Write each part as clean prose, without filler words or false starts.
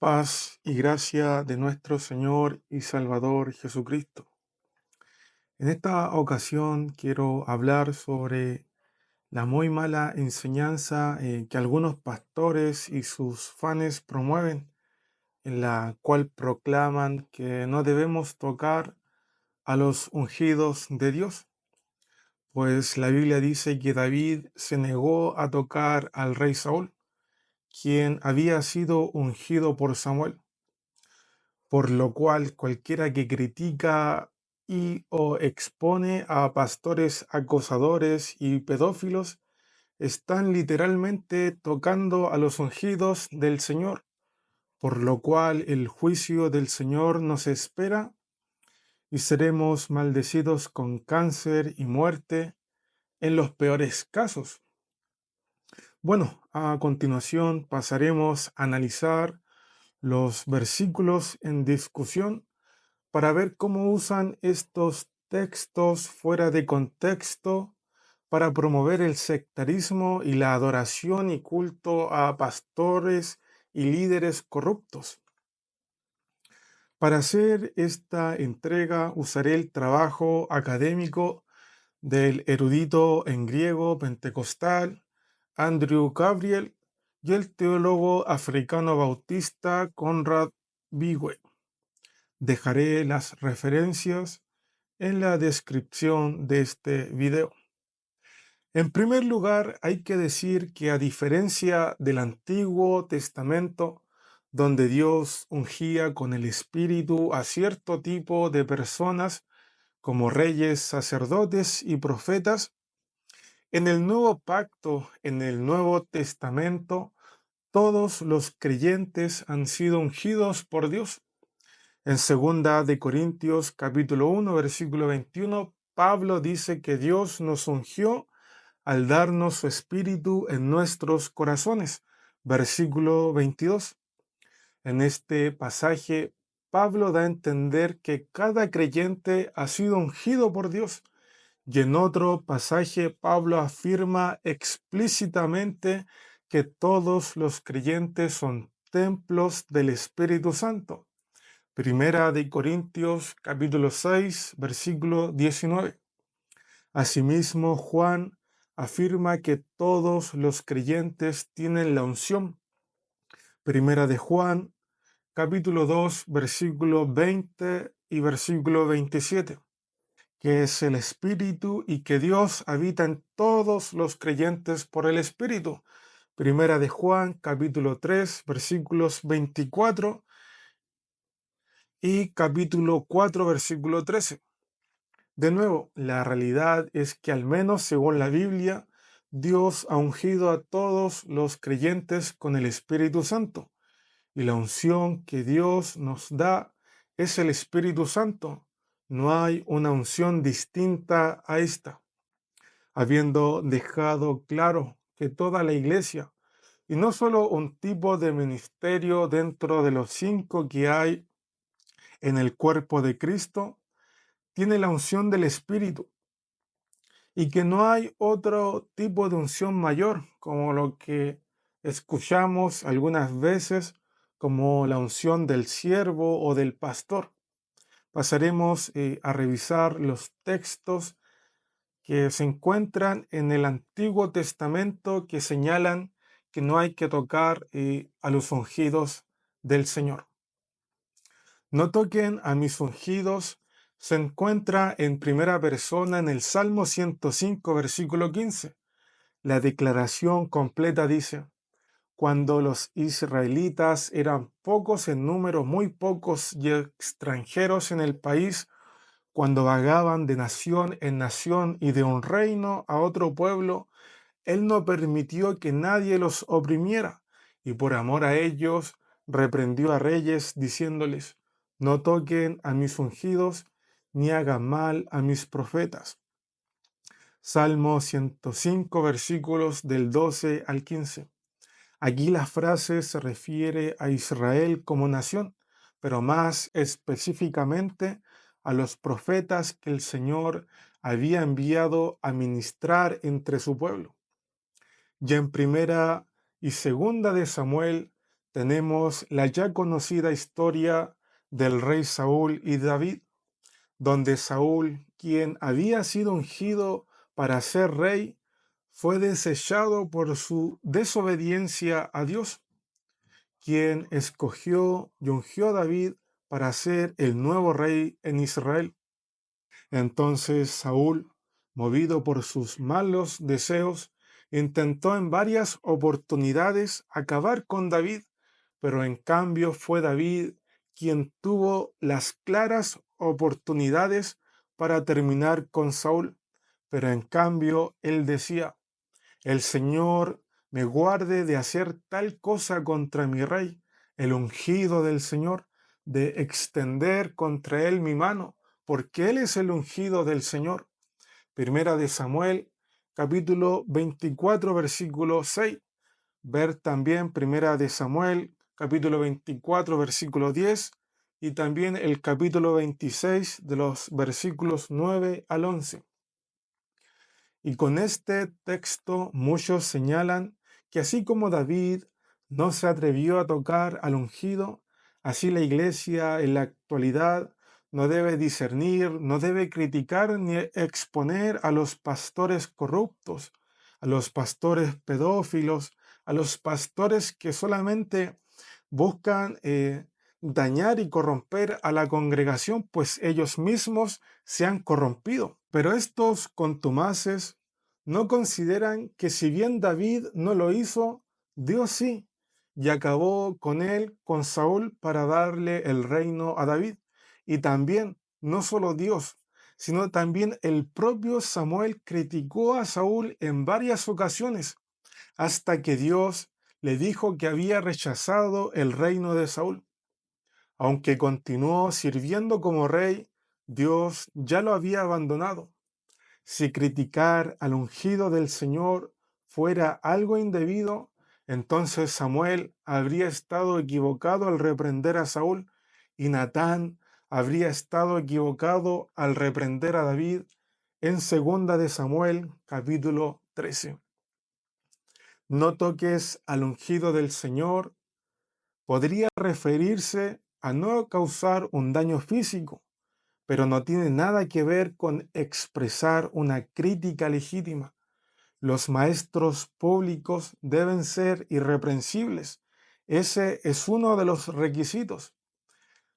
Paz y gracia de nuestro Señor y Salvador Jesucristo. En esta ocasión quiero hablar sobre la muy mala enseñanza que algunos pastores y sus fans promueven, en la cual proclaman que no debemos tocar a los ungidos de Dios, pues la Biblia dice que David se negó a tocar al rey Saúl, quien había sido ungido por Samuel. Por lo cual cualquiera que critica y o expone a pastores acosadores y pedófilos están literalmente tocando a los ungidos del Señor, por lo cual el juicio del Señor nos espera y seremos maldecidos con cáncer y muerte en los peores casos. Bueno, a continuación pasaremos a analizar los versículos en discusión para ver cómo usan estos textos fuera de contexto para promover el sectarismo y la adoración y culto a pastores y líderes corruptos. Para hacer esta entrega usaré el trabajo académico del erudito en griego pentecostal Andrew Gabriel y el teólogo africano bautista Conrad Bigue. Dejaré las referencias en la descripción de este video. En primer lugar, hay que decir que a diferencia del Antiguo Testamento, donde Dios ungía con el Espíritu a cierto tipo de personas como reyes, sacerdotes y profetas, en el Nuevo Pacto, en el Nuevo Testamento, todos los creyentes han sido ungidos por Dios. En segunda de Corintios capítulo 1 versículo 21, Pablo dice que Dios nos ungió al darnos su espíritu en nuestros corazones. Versículo 22. En este pasaje, Pablo da a entender que cada creyente ha sido ungido por Dios. Y en otro pasaje, Pablo afirma explícitamente que todos los creyentes son templos del Espíritu Santo. Primera de Corintios capítulo 6 versículo 19. Asimismo, Juan afirma que todos los creyentes tienen la unción. Primera de Juan capítulo 2 versículo 20 y versículo 27, que es el Espíritu y que Dios habita en todos los creyentes por el Espíritu. Primera de Juan capítulo 3 versículos 24 y capítulo 4 versículo 13. De nuevo, la realidad es que al menos según la Biblia, Dios ha ungido a todos los creyentes con el Espíritu Santo. Y la unción que Dios nos da es el Espíritu Santo. No hay una unción distinta a esta. Habiendo dejado claro que toda la iglesia, y no solo un tipo de ministerio dentro de los 5 que hay en el cuerpo de Cristo, tiene la unción del Espíritu y que no hay otro tipo de unción mayor, como lo que escuchamos algunas veces, como la unción del siervo o del pastor. Pasaremos a revisar los textos que se encuentran en el Antiguo Testamento que señalan que no hay que tocar a los ungidos del Señor. No toquen a mis ungidos se encuentra en primera persona en el Salmo 105, versículo 15. La declaración completa dice: cuando los israelitas eran pocos en número, muy pocos y extranjeros en el país, cuando vagaban de nación en nación y de un reino a otro pueblo, Él no permitió que nadie los oprimiera, y por amor a ellos reprendió a reyes, diciéndoles: no toquen a mis ungidos, ni hagan mal a mis profetas. Salmo 105, versículos del 12 al 15. Aquí la frase se refiere a Israel como nación, pero más específicamente a los profetas que el Señor había enviado a ministrar entre su pueblo. Ya en primera y segunda de Samuel tenemos la ya conocida historia del rey Saúl y David, donde Saúl, quien había sido ungido para ser rey, fue desechado por su desobediencia a Dios, quien escogió y ungió a David para ser el nuevo rey en Israel. Entonces Saúl, movido por sus malos deseos, intentó en varias oportunidades acabar con David, pero en cambio fue David quien tuvo las claras oportunidades para terminar con Saúl. Pero en cambio él decía: el Señor me guarde de hacer tal cosa contra mi rey, el ungido del Señor, de extender contra él mi mano, porque él es el ungido del Señor. Primera de Samuel, capítulo 24, versículo 6. Ver también Primera de Samuel, capítulo 24, versículo 10, y también el capítulo 26 de los versículos 9 al 11. Y con este texto muchos señalan que así como David no se atrevió a tocar al ungido, así la iglesia en la actualidad no debe discernir, no debe criticar ni exponer a los pastores corruptos, a los pastores pedófilos, a los pastores que solamente buscan dañar y corromper a la congregación, pues ellos mismos se han corrompido. Pero estos contumaces no consideran que si bien David no lo hizo, Dios sí, y acabó con él, con Saúl, para darle el reino a David. Y también, no solo Dios, sino también el propio Samuel criticó a Saúl en varias ocasiones, hasta que Dios le dijo que había rechazado el reino de Saúl. Aunque continuó sirviendo como rey, Dios ya lo había abandonado. Si criticar al ungido del Señor fuera algo indebido, entonces Samuel habría estado equivocado al reprender a Saúl y Natán habría estado equivocado al reprender a David en segunda de Samuel, capítulo 13. No toques al ungido del Señor podría referirse a no causar un daño físico, pero no tiene nada que ver con expresar una crítica legítima. Los maestros públicos deben ser irreprensibles. Ese es uno de los requisitos.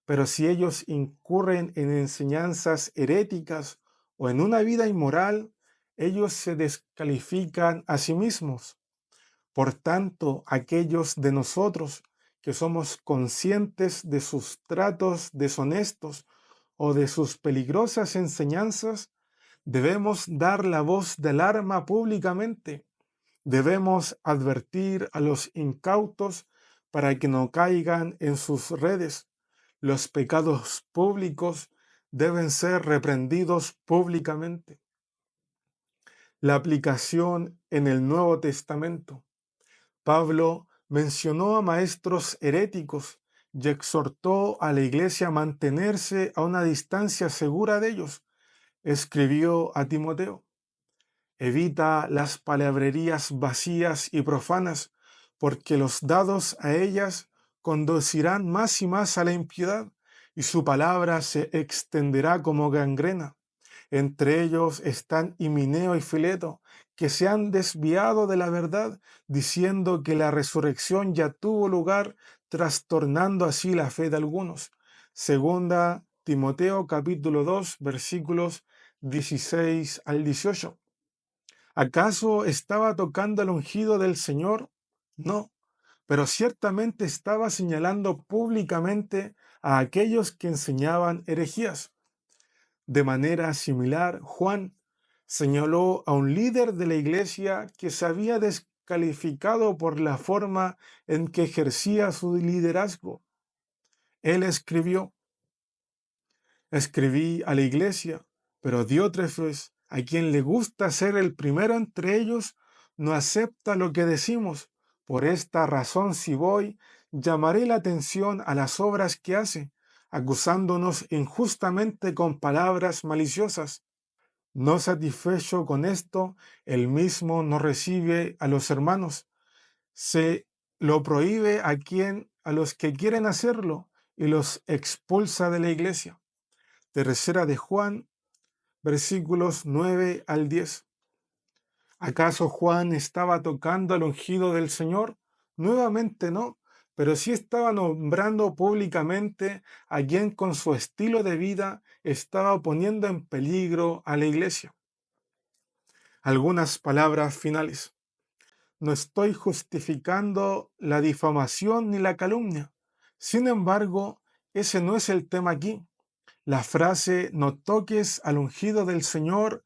Pero si ellos incurren en enseñanzas heréticas o en una vida inmoral, ellos se descalifican a sí mismos. Por tanto, aquellos de nosotros que somos conscientes de sus tratos deshonestos o de sus peligrosas enseñanzas, debemos dar la voz de alarma públicamente. Debemos advertir a los incautos para que no caigan en sus redes. Los pecados públicos deben ser reprendidos públicamente. La aplicación en el Nuevo Testamento. Pablo mencionó a maestros heréticos y exhortó a la iglesia a mantenerse a una distancia segura de ellos. Escribió a Timoteo: evita las palabrerías vacías y profanas, porque los dados a ellas conducirán más y más a la impiedad, y su palabra se extenderá como gangrena. Entre ellos están Himeneo y Fileto, que se han desviado de la verdad, diciendo que la resurrección ya tuvo lugar, trastornando así la fe de algunos. Segunda Timoteo capítulo 2 versículos 16 al 18. ¿Acaso estaba tocando el ungido del Señor? No, pero ciertamente estaba señalando públicamente a aquellos que enseñaban herejías. De manera similar, Juan señaló a un líder de la iglesia que se había descalificado por la forma en que ejercía su liderazgo. Él escribí a la iglesia, pero Diótrefes, a quien le gusta ser el primero entre ellos, no acepta lo que decimos. Por esta razón, si voy, llamaré la atención a las obras que hace, acusándonos injustamente con palabras maliciosas. No satisfecho con esto, él mismo no recibe a los hermanos. Se lo prohíbe a los que quieren hacerlo y los expulsa de la iglesia. Tercera de Juan, versículos 9 al 10. ¿Acaso Juan estaba tocando al ungido del Señor? Nuevamente no, pero sí estaba nombrando públicamente a quien con su estilo de vida estaba poniendo en peligro a la iglesia. Algunas palabras finales. No estoy justificando la difamación ni la calumnia. Sin embargo, ese no es el tema aquí. La frase no toques al ungido del Señor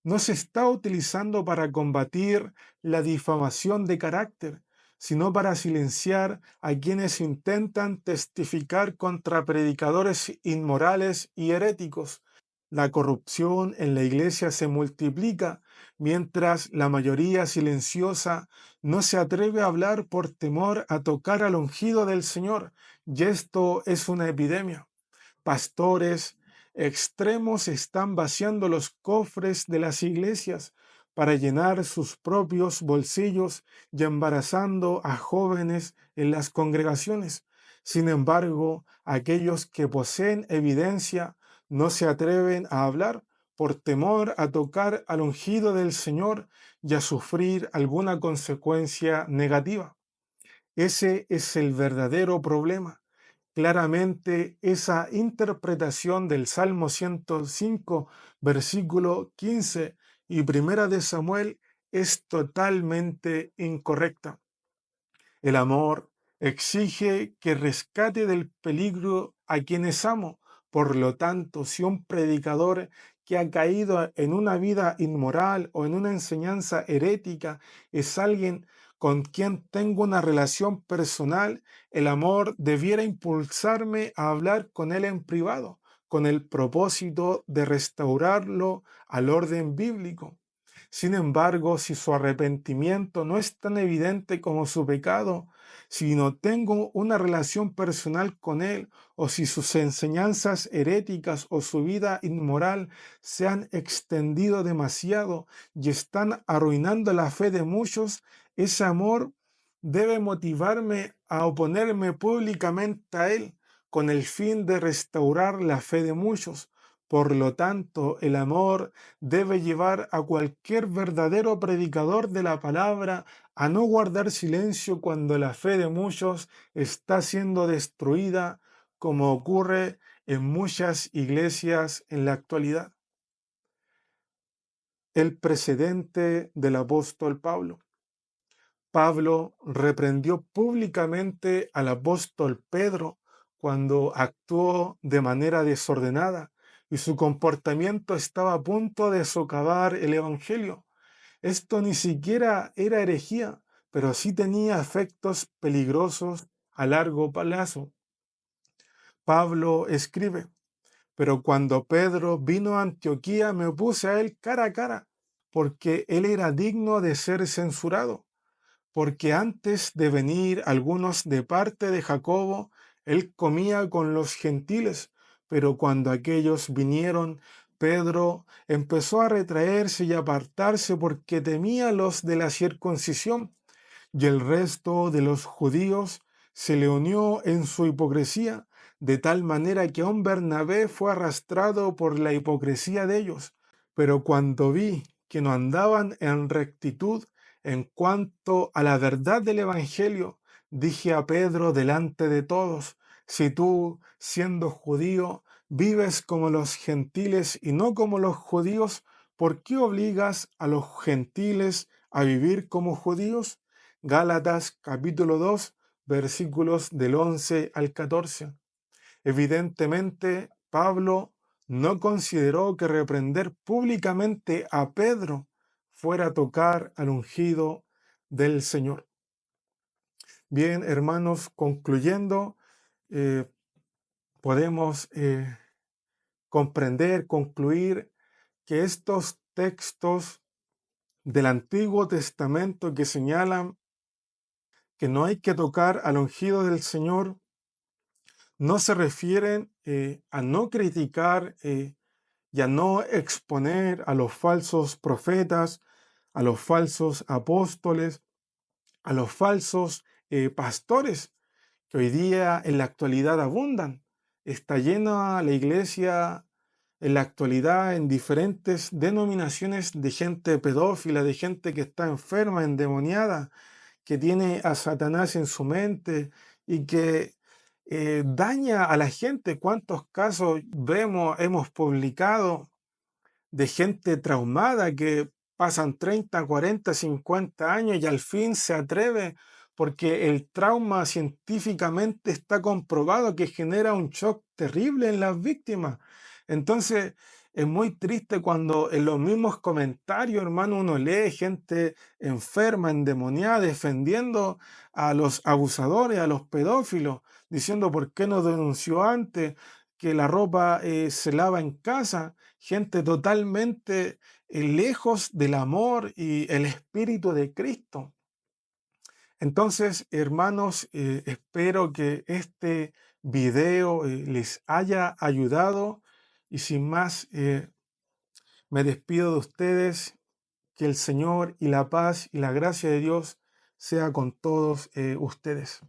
no se está utilizando para combatir la difamación de carácter, sino para silenciar a quienes intentan testificar contra predicadores inmorales y heréticos. La corrupción en la iglesia se multiplica mientras la mayoría silenciosa no se atreve a hablar por temor a tocar al ungido del Señor, y esto es una epidemia. Pastores extremos están vaciando los cofres de las iglesias para llenar sus propios bolsillos y embarazando a jóvenes en las congregaciones. Sin embargo, aquellos que poseen evidencia no se atreven a hablar por temor a tocar al ungido del Señor y a sufrir alguna consecuencia negativa. Ese es el verdadero problema. Claramente esa interpretación del Salmo 105, versículo 15 y Primera de Samuel es totalmente incorrecta. El amor exige que rescate del peligro a quienes amo. Por lo tanto, si un predicador que ha caído en una vida inmoral o en una enseñanza herética es alguien con quien tengo una relación personal, el amor debiera impulsarme a hablar con él en privado, con el propósito de restaurarlo al orden bíblico. Sin embargo, si su arrepentimiento no es tan evidente como su pecado, si no tengo una relación personal con él, o si sus enseñanzas heréticas o su vida inmoral se han extendido demasiado y están arruinando la fe de muchos, ese amor debe motivarme a oponerme públicamente a él con el fin de restaurar la fe de muchos. Por lo tanto, el amor debe llevar a cualquier verdadero predicador de la palabra a no guardar silencio cuando la fe de muchos está siendo destruida, como ocurre en muchas iglesias en la actualidad. El precedente del apóstol Pablo. Pablo reprendió públicamente al apóstol Pedro cuando actuó de manera desordenada y su comportamiento estaba a punto de socavar el Evangelio. Esto ni siquiera era herejía, pero sí tenía efectos peligrosos a largo plazo. Pablo escribe, pero cuando Pedro vino a Antioquía me opuse a él cara a cara, porque él era digno de ser censurado, porque antes de venir algunos de parte de Jacobo, él comía con los gentiles, pero cuando aquellos vinieron, Pedro empezó a retraerse y apartarse porque temía los de la circuncisión, y el resto de los judíos se le unió en su hipocresía, de tal manera que aun Bernabé fue arrastrado por la hipocresía de ellos. Pero cuando vi que no andaban en rectitud en cuanto a la verdad del Evangelio, dije a Pedro delante de todos, si tú, siendo judío, vives como los gentiles y no como los judíos, ¿por qué obligas a los gentiles a vivir como judíos? Gálatas capítulo 2, versículos del 11 al 14. Evidentemente, Pablo no consideró que reprender públicamente a Pedro fuera a tocar al ungido del Señor. Bien, hermanos, concluyendo, eh, podemos comprender, concluir que estos textos del Antiguo Testamento que señalan que no hay que tocar al ungido del Señor no se refieren a no criticar y a no exponer a los falsos profetas, a los falsos apóstoles, a los falsos pastores que hoy día en la actualidad abundan. Está llena la iglesia en la actualidad en diferentes denominaciones de gente pedófila, de gente que está enferma, endemoniada, que tiene a Satanás en su mente y que daña a la gente. ¿Cuántos casos vemos, hemos publicado de gente traumada que pasan 30, 40, 50 años y al fin se atreve porque el trauma científicamente está comprobado que genera un shock terrible en las víctimas? Entonces, es muy triste cuando en los mismos comentarios, hermano, uno lee gente enferma, endemoniada, defendiendo a los abusadores, a los pedófilos, diciendo por qué no denunció antes, que la ropa se lava en casa, gente totalmente lejos del amor y el espíritu de Cristo. Entonces, hermanos, espero que este video les haya ayudado y sin más, me despido de ustedes. Que el Señor y la paz y la gracia de Dios sea con todos ustedes.